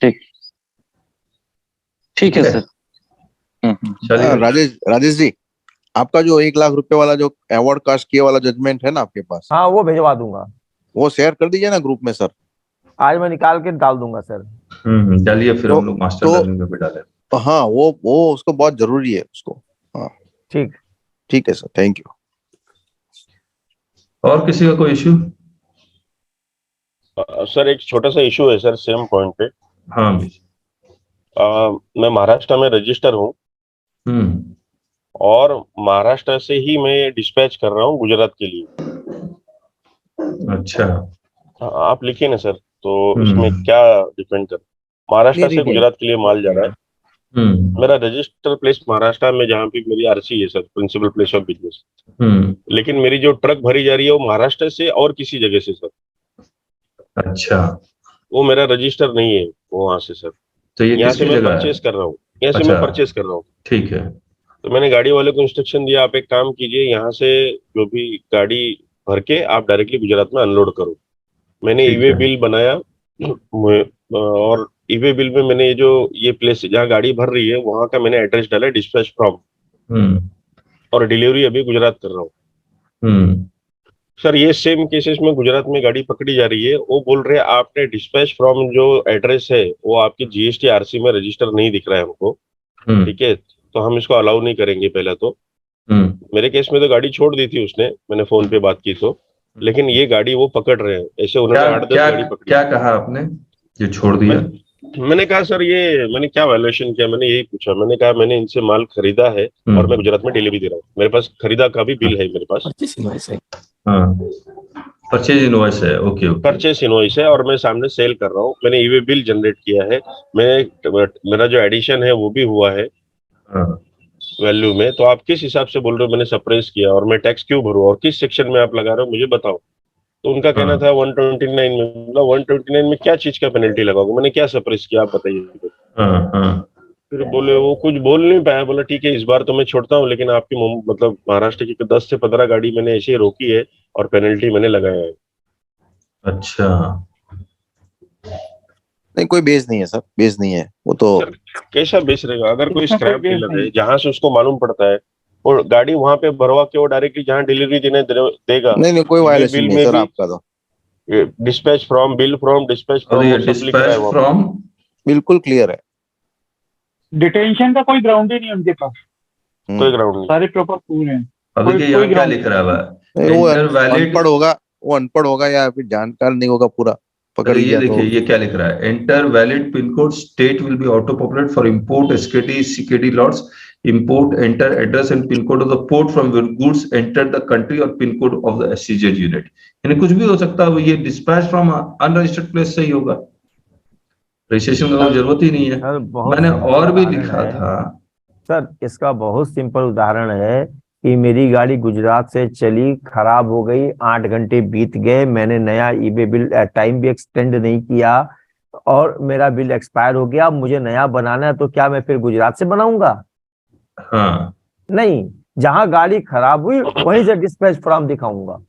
ठीक। ठीक है सर। चलिए राजेश जी, आपका जो 1 लाख रुपए वाला जो अवार्ड कास्ट किए वाला जजमेंट है ना आपके पास, हाँ वो भिजवा दूंगा, वो शेयर कर दीजिए ना ग्रुप में सर। आज मैं निकाल के डाल दूंगा सर। डालिए, फिर हम लोग मास्टर लर्निंग में भी डालें। हाँ वो उसको बहुत जरूरी है उसको। हाँ ठीक है सर, थैंक यू। और किसी का कोई इश्यू? सर एक छोटा सा इशू है सर, सेम पॉइंट पे। हाँ मैं महाराष्ट्र में रजिस्टर हूँ और महाराष्ट्र से ही मैं डिस्पैच कर रहा हूँ गुजरात के लिए। अच्छा, आप लिखिए ना सर, तो इसमें क्या डिपेंड कर, महाराष्ट्र से गुजरात के लिए माल जा रहा है। मेरा रजिस्टर प्लेस महाराष्ट्र में, जहाँ पे मेरी आरसी है sir, principal place of business. लेकिन मेरी जो ट्रक भरी जा रही है वो महाराष्ट्र से और किसी जगह से सर। अच्छा, वो मेरा रजिस्टर नहीं है वो वहां से सर। तो ये यहाँ से किसकी मैं जगह परचेस है? कर रहा हूँ, यहाँ से मैं परचेस कर रहा हूँ। ठीक है। तो मैंने गाड़ी वाले को इंस्ट्रक्शन दिया, आप एक काम कीजिए, यहाँ से जो भी गाड़ी भर के आप डायरेक्टली गुजरात में अनलोड करो। मैंने ईवे बिल बनाया और ईवे बिल में मैंने ये प्लेस जहाँ गाड़ी भर रही है वहां का मैंने एड्रेस डाला, डिस्पैच फ्रॉम, और डिलीवरी अभी गुजरात कर रहा हूँ। सर ये सेम केसेस में गुजरात में गाड़ी पकड़ी जा रही है, वो बोल रहे हैं आपने डिस्पैच फ्रॉम जो एड्रेस है वो आपकी जीएसटी आरसी में रजिस्टर नहीं दिख रहा है हमको, ठीक है, तो हम इसको अलाउ नहीं करेंगे। पहला तो मेरे केस में तो गाड़ी छोड़ दी थी उसने, मैंने फोन पे बात की तो, लेकिन ये गाड़ी वो पकड़ रहे हैं ऐसे। उन्होंने 8-10 गाड़ी पकड़ी। क्या कहा आपने, ये छोड़ दिया? मैंने कहा सर ये मैंने क्या वैल्यूएशन किया, मैंने यही पूछा। मैंने कहा मैंने इनसे माल खरीदा है और मैं गुजरात में डिलीवरी दे रहा हूँ, मेरे पास खरीदा का भी बिल है मेरे पास। परचेज इनवॉइस है, ओके। परचेज इनवॉइस है और मैं सामने सेल कर रहा हूँ। मैंने ईवे बिल जनरेट किया है, मेरा जो एडिशन है वो भी हुआ है वैल्यू में। तो आप किस हिसाब से बोल रहे हो मैंने सप्रेस किया, और मैं टैक्स क्यों भरूं, और किस सेक्शन में आप लगा रहे हो मुझे बताओ। तो उनका कहना था 129 में। मतलब 129 में क्या चीज का पेनल्टी लगाओगे, मैंने क्या सप्रेस किया आप बताइए। फिर बोले, वो कुछ बोल नहीं पाया, बोला ठीक है इस बार तो मैं छोड़ता हूँ, लेकिन आपकी मतलब महाराष्ट्र की 10 से 15 गाड़ी मैंने ऐसे ही रोकी है और पेनल्टी मैंने लगाया है। अच्छा, नहीं कोई बेस नहीं है सर, बेस नहीं है वो तो। कैसा बेस रहेगा अगर कोई स्क्रैप डीलर है जहां से उसको मालूम पड़ता है, और गाड़ी वहां पे भरवा के वो डायरेक्टली जहां डिलीवरी देगा। नहीं कोई वायलेशन नहीं सर आपका तो। Dispatch from, bill from, dispatch from बिल्कुल क्लियर है। डिटेंशन का कोई ग्राउंड ही नहीं उनके पास, कोई ग्राउंड नहीं, सारे प्रॉपर पूरे हैं। अभी यहाँ क्या लिख रहा है? वो अनपढ़ होगा या फिर जानकार नहीं होगा पूरा, पकड़ ये देखिए ये क्या लिख रहा है, enter valid pin code, state will be auto populate for import SKT CKD lots, import enter address and pin code of the port from goods enter the country और pin code of the SCZ unit. यानी कुछ भी हो सकता है, ये dispatch from unregistered place से ही होगा, रजिस्ट्रेशन का जरूरत ही नहीं है। मैंने और भी लिखा था सर, इसका बहुत सिंपल उदाहरण है कि मेरी गाड़ी गुजरात से चली, खराब हो गई, 8 घंटे बीत गए, मैंने नया ईबे बिल टाइम भी एक्सटेंड नहीं किया और मेरा बिल एक्सपायर हो गया, मुझे नया बनाना है, तो क्या मैं फिर गुजरात से बनाऊंगा? हाँ नहीं, जहां गाड़ी खराब हुई वहीं से डिस्पैच फ्रॉम दिखाऊंगा।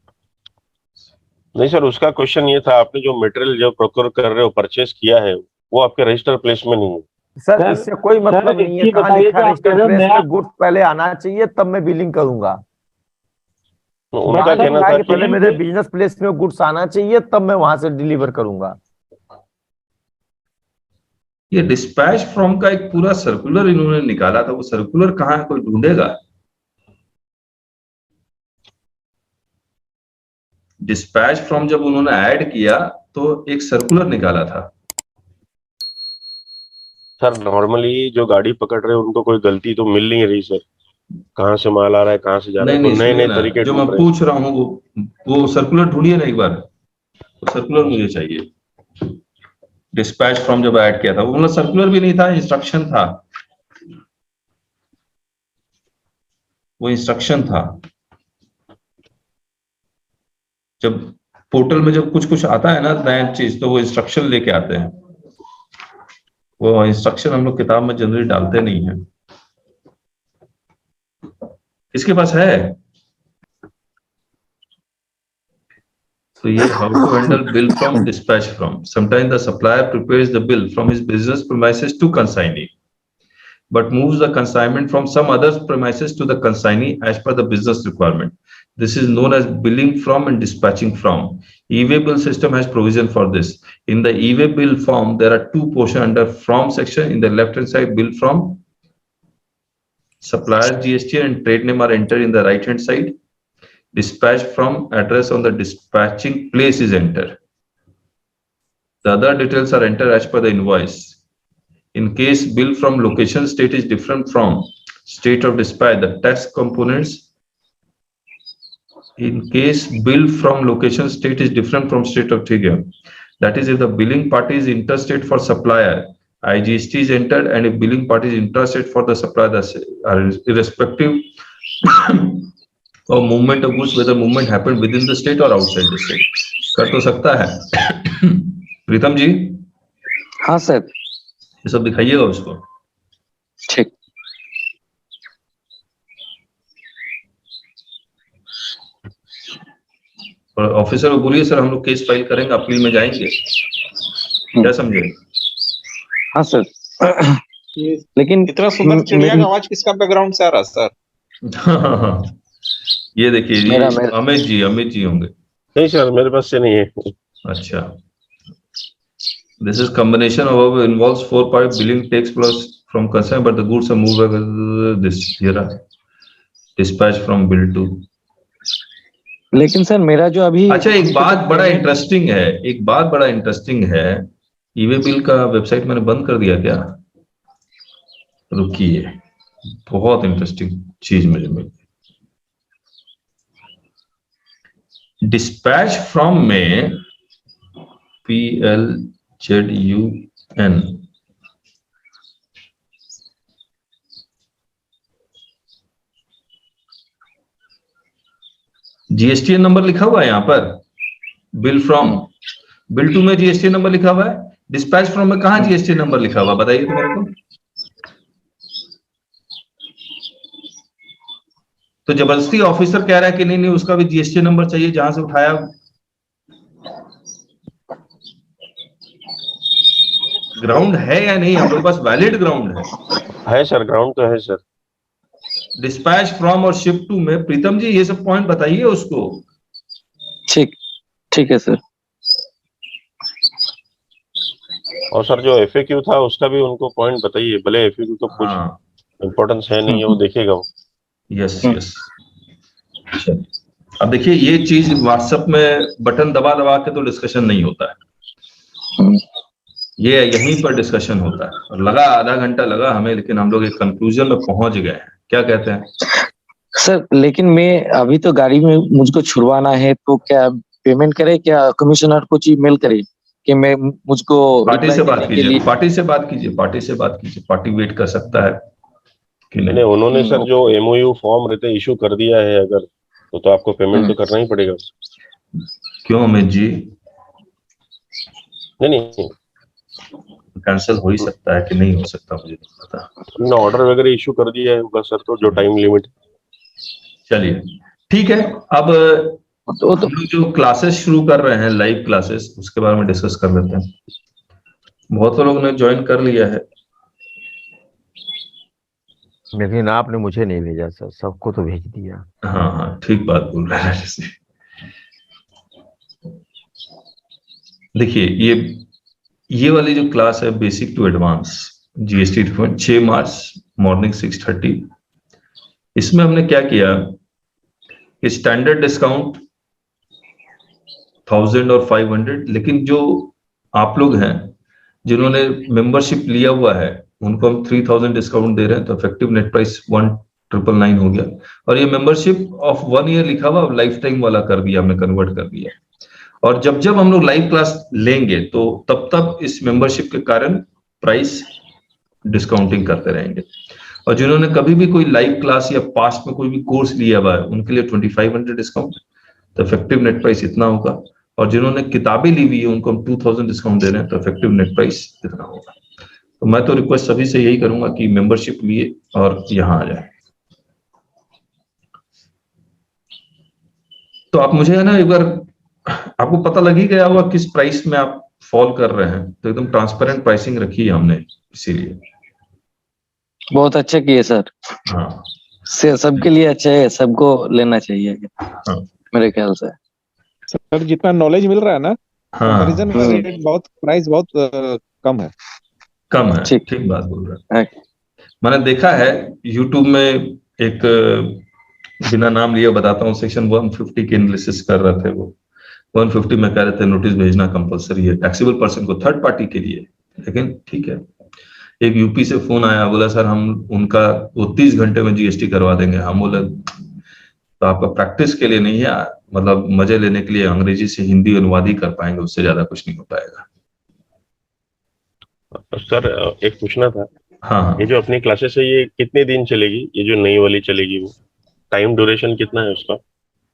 नहीं सर, उसका क्वेश्चन ये था, आपने जो मटेरियल जो प्रोक्योर कर रहे हो, परचेस किया है, वो आपके रजिस्टर प्लेस में नहीं है। सर इससे कोई मतलब नहीं है, कहाँ लिखा है रजिस्टर प्लेस में गुड्स पहले आना चाहिए तब मैं बिलिंग करूंगा। उनका कहना था कि पहले मेरे बिजनेस प्लेस में गुड्स आना चाहिए तब मैं वहां से डिलीवर करूंगा। ये डिस्पैच फ्रॉम का एक पूरा सर्कुलर इन्होंने निकाला था, वो सर्कुलर कहाँ है, कोई ढूंढेगा? डिस्पैच फ्रॉम जब उन्होंने ऐड किया तो एक सर्कुलर निकाला था। सर नॉर्मली जो गाड़ी पकड़ रहे हैं उनको कोई गलती तो मिल नहीं रही सर, कहाँ से माल आ रहा है, कहाँ से जा रहा है, तो नए नए तरीके जो मैं पूछ रहा हूँ वो सर्कुलर ढूंढिए ना एक बार, तो सर्कुलर मुझे चाहिए। डिस्पैच फ्रॉम जब ऐड किया था वो मतलब सर्कुलर भी नहीं था, इंस्ट्रक्शन था, वो इंस्ट्रक्शन था। जब पोर्टल में जब कुछ आता है ना नया चीज, तो वो इंस्ट्रक्शन लेके आते हैं, वो इंस्ट्रक्शन हम लोग किताब में जनरली डालते नहीं है। किसके पास है? तो ये how to handle bill from dispatch from. Sometimes the supplier prepares the bill from his business premises to consignee. but moves the consignment from some other premises to the consignee as per the business requirement. This is known as billing from and dispatching from. E-way bill system has provision for this. In the e-way bill form, there are two portions under from section. In the left hand side, bill from, supplier GST and trade name are entered in the right hand side. Dispatch from, address on the dispatching place is entered. The other details are entered as per the invoice. In case bill from location state is different from state of dispatch, the tax components. In case bill from location state is different from state of trigger, that is if the billing party is interstate for supplier, IGST is entered, and if billing party is interstate for the supplier, that's irrespective of movement of goods, whether movement happened within the state or outside the state. कर तो सकता है। प्रीतम जी, हाँ sir, ये सब दिखाइएगा उसको। ठीक। और ऑफिसर को बोलिए सर हम लोग केस फाइल करेंगे, अपील में जाएंगे, क्या समझे? हाँ सर। लेकिन इतना सुंदर चिड़िया का आवाज किसका बैकग्राउंड से आ रहा है सर? हाँ, ये देखिए, अमित जी होंगे। नहीं सर, मेरे पास से नहीं है। अच्छा, this is combination of involves 4 part billing takes place from consignment, but the goods are moved this here dispatch from bill to. लेकिन सर मेरा जो अभी, अच्छा एक बात बड़ा इंटरेस्टिंग है, ई-वे बिल का वेबसाइट मैंने बंद कर दिया क्या? रुकिए, बहुत इंटरेस्टिंग चीज मुझे मिली। डिस्पैच फ्रॉम में PLZUN GSTN नंबर लिखा हुआ है यहाँ पर। बिल फ्रॉम, बिल टू में GSTN नंबर लिखा हुआ है, डिस्पैच फ्रॉम में कहाँ GSTN नंबर लिखा हुआ, बताइए तो मेरे को। तो जबरदस्ती ऑफिसर कह रहा है कि नहीं उसका भी GSTN नंबर चाहिए जहां से उठाया। ग्राउंड है या नहीं, हम लोग के पास वैलिड ग्राउंड है सर, ग्राउंड तो है सर। डिस्पैच फ्रॉम और शिप टू में, प्रीतम जी ये सब पॉइंट बताइए उसको। ठीक है सर। और सर जो FAQ था उसका भी उनको पॉइंट बताइए, भले FAQ तो कुछ इम्पोर्टेंस है नहीं है, वो देखेगा वो। यस। अब देखिए ये चीज व्हाट्सएप में बटन दबा के तो डिस्कशन नहीं होता है, ये यहीं पर डिस्कशन होता है। और लगा आधा घंटा लगा हमें, लेकिन हम लोग एक कंक्लूजन में पहुंच गए हैं। क्या कहते हैं सर? लेकिन मैं अभी तो गाड़ी में मुझको छुड़वाना है, तो क्या पेमेंट करे, क्या कमिश्नर को मेल करे कि मैं मुझको पार्टी से बात कीजिए, पार्टी वेट कर सकता है कि नहीं। उन्होंने सर जो MOU फॉर्म रहते इशू कर दिया है अगर, तो आपको पेमेंट तो करना ही पड़ेगा। क्यों अमित जी? नहीं कैंसिल हो ही सकता है कि नहीं हो सकता, मुझे नहीं पता। ऑर्डर वगैरह इशू कर दिया है होगा सर, तो जो टाइम लिमिट। चलिए ठीक है, अब हम लोग जो क्लासेस शुरू कर रहे हैं, लाइव क्लासेस, उसके बारे में डिस्कस कर लेते हैं। बहुत लोगों ने ज्वाइन कर लिया है, लेकिन आपने मुझे नहीं भेजा सर, सबको तो भेज दिया। हाँ ठीक बात बोल रहे हैं। जैसे देखिए ये वाली जो क्लास है basic to advance GST refund, 6 March morning 6:30। इसमें हमने क्या किया कि स्टैंडर्ड डिस्काउंट 1000 और 500, लेकिन जो आप लोग हैं जिन्होंने मेंबरशिप लिया हुआ है उनको हम 3000 डिस्काउंट दे रहे हैं, तो इफेक्टिव नेट प्राइस 1999 हो गया। और ये मेंबरशिप ऑफ 1 ईयर लिखा हुआ, लाइफ टाइम वाला कर दिया हमने, कन्वर्ट कर दिया। और जब हम लोग लाइव क्लास लेंगे तो तब इस मेंबरशिप के कारण प्राइस डिस्काउंटिंग करते रहेंगे। और जिन्होंने कभी भी कोई लाइव क्लास या पास्ट में कोई भी कोर्स लिया हुआ है उनके लिए 2500 डिस्काउंट, तो इफेक्टिव नेट प्राइस इतना होगा। और जिन्होंने किताबें ली हुई है उनको हम 2000 डिस्काउंट दे रहे हैं, तो इफेक्टिव नेट प्राइस इतना होगा। तो मैं तो रिक्वेस्ट सभी से यही करूंगा कि मेंबरशिप लिए और यहाँ आ जाए। तो आप मुझे है ना एक बार, आपको पता लग ही गया होगा किस प्राइस में आप फॉल कर रहे हैं, तो एकदम ट्रांसपेरेंट प्राइसिंग रखी है हमने इसीलिए। बहुत अच्छे किए सर। हाँ से सबके लिए अच्छा है, सबको लेना चाहिए हाँ मेरे ख्याल से। सर जितना नॉलेज मिल रहा है ना, हाँ कंपैरिजन में रेट बहुत, प्राइस बहुत कम है। कम है, ठीक। ठीक बात बोल रहे हैं। मैंने देखा है यूट्यूब में एक बिना नाम लिए बताता हूँ, सेक्शन 150 की एनालिसिस कर रहे थे वो। 150 में कह रहे थे नोटिस भेजना कंपलसरी है टैक्सेबल पर्सन को, थर्ड पार्टी के लिए। लेकिन ठीक है, एक यूपी से फोन आया, बोला सर हम उनका वो 30 घंटे में जीएसटी करवा देंगे। हम बोले तो आपका प्रैक्टिस के लिए नहीं है, मतलब मजे लेने के लिए अंग्रेजी से हिंदी अनुवाद ही कर पाएंगे, उससे ज्यादा कुछ नहीं हो पाएगा। सर एक पूछना था, हाँ ये जो अपनी क्लासेस है ये कितने दिन चलेगी, ये जो नई वाली चलेगी वो टाइम ड्यूरेशन कितना है उसका?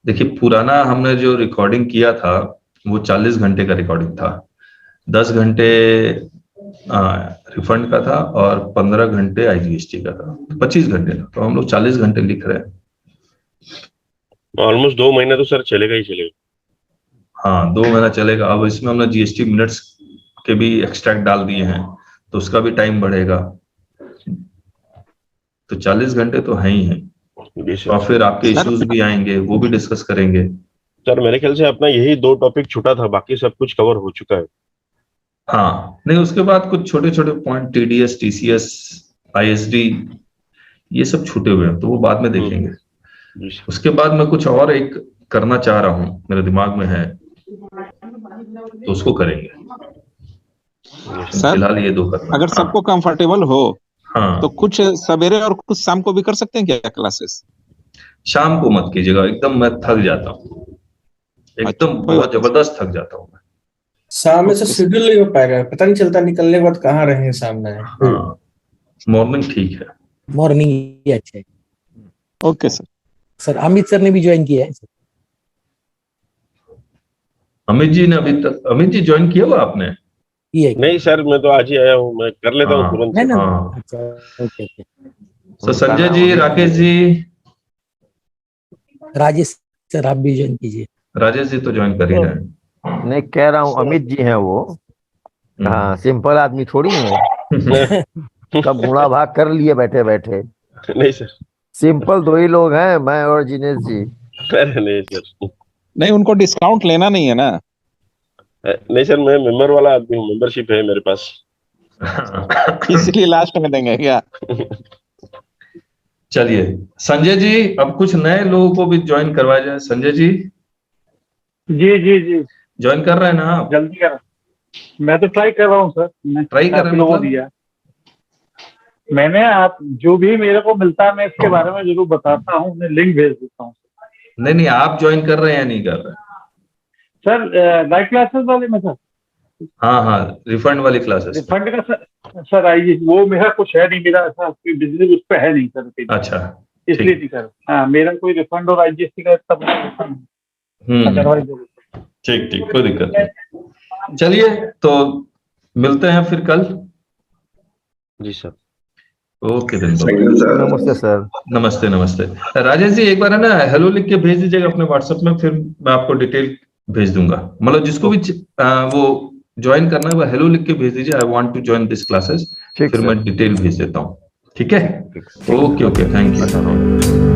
देखिए, पुराना हमने जो रिकॉर्डिंग किया था वो 40 घंटे का रिकॉर्डिंग था। 10 घंटे रिफंड का था और 15 घंटे आईजीएसटी का था, 25 घंटे था। तो हम लोग 40 घंटे लिख रहे हैं। ऑलमोस्ट 2 महीने तो सर चलेगा ही चलेगा। हाँ 2 महीना चलेगा। अब इसमें हमने जीएसटी मिनट्स के भी एक्सट्रैक्ट डाल दिए हैं, तो उसका भी टाइम बढ़ेगा। तो 40 घंटे तो है ही है, और फिर आपके इश्यूज भी आएंगे, वो भी डिस्कस करेंगे। सर मेरे ख्याल से अपना यही 2 टॉपिक छूटा था, बाकी सब कुछ कवर हो चुका है। हाँ नहीं, उसके बाद कुछ छोटे छोटे पॉइंट, टीडीएस, टीसीएस, आईएसडी, ये सब छूटे हुए हैं, तो वो बाद में देखेंगे। उसके बाद मैं कुछ और एक करना चाह रहा हूँ, मेरे दिमाग में है, तो उसको करेंगे। फिलहाल ये 2 करना। अगर सबको कंफर्टेबल हो हाँ तो कुछ सवेरे और कुछ शाम को भी कर सकते हैं क्या क्लासेस? शाम को मत कीजिएगा, एकदम मैं थक जाता हूँ, एकदम बहुत जबरदस्त थक जाता हूँ मैं। शाम में से शेड्यूल नहीं हो पाएगा, पता नहीं चलता निकलने के बाद कहाँ रहे सामने। हाँ मॉर्निंग ठीक है, मॉर्निंग ही अच्छा है। Okay sir. Sir Amit sir ने भी ज्वाइन किया है। अमित जी ने अभी तक, अमित जी ज्वाइन किया हुआ आपने? नहीं सर, मैं तो आज ही आया हूँ, मैं कर लेता हूँ तुरंत। है ना? हाँ। अच्छा ओके। तो संजय जी, राकेश जी, राजेश सर आप भी ज्वाइन कीजिए। राजेश जी तो ज्वाइन कर ही रहे हैं। नहीं कह रहा हूँ, अमित जी हैं वो। हाँ सिंपल आदमी थोड़ी है, सब गुणा भाग कर लिए बैठे बैठे। नहीं सर, सिंपल 2 ही लोग हैं, मैं और जिनेश जी। नहीं सर, नहीं उनको डिस्काउंट लेना नहीं है ना? नहीं सर, मैं मेंबर वाला आदमी हूँ, मेंबरशिप है मेरे पास। इसलिए लास्ट में देंगे क्या? चलिए संजय जी, अब कुछ नए लोगों को भी ज्वाइन करवाया जाए। संजय जी जी ज्वाइन कर रहे हैं ना आप? जल्दी कर। मैं तो ट्राई कर रहा हूँ सर, मैं ट्राई कर रहे हैं मतलब? दिया मैंने, आप जो भी मेरे को मिलता है मैं इसके बारे में जरूर बताता हूँ, मैं लिंक भेज देता हूँ। नहीं, आप ज्वाइन कर रहे हैं या नहीं कर रहे? सर लाइव क्लासेस वाले में सर? हाँ रिफंड वाली क्लासेस। रिफंड का सर आइए, वो मेरा कुछ है नहीं, मेरा ऐसा बिजनेस उस पर है नहीं सर। अच्छा इसलिए नहीं सर। हाँ मेरा कोई रिफंड और आईजीएसटी का तब ठीक, कोई दिक्कत नहीं। चलिए तो मिलते हैं फिर कल। जी सर। ओके दिन। नमस्ते सर। नमस्ते। राजेश जी एक बार है ना हेलो लिख के भेज दीजिएगा अपने व्हाट्सएप में, फिर मैं आपको डिटेल भेज दूंगा। मतलब जिसको भी वो ज्वाइन करना है वो हेलो लिख के भेज दीजिए, I want to join this classes, फिर मैं डिटेल भेज देता हूँ। ठीक है, ओके, थैंक यू।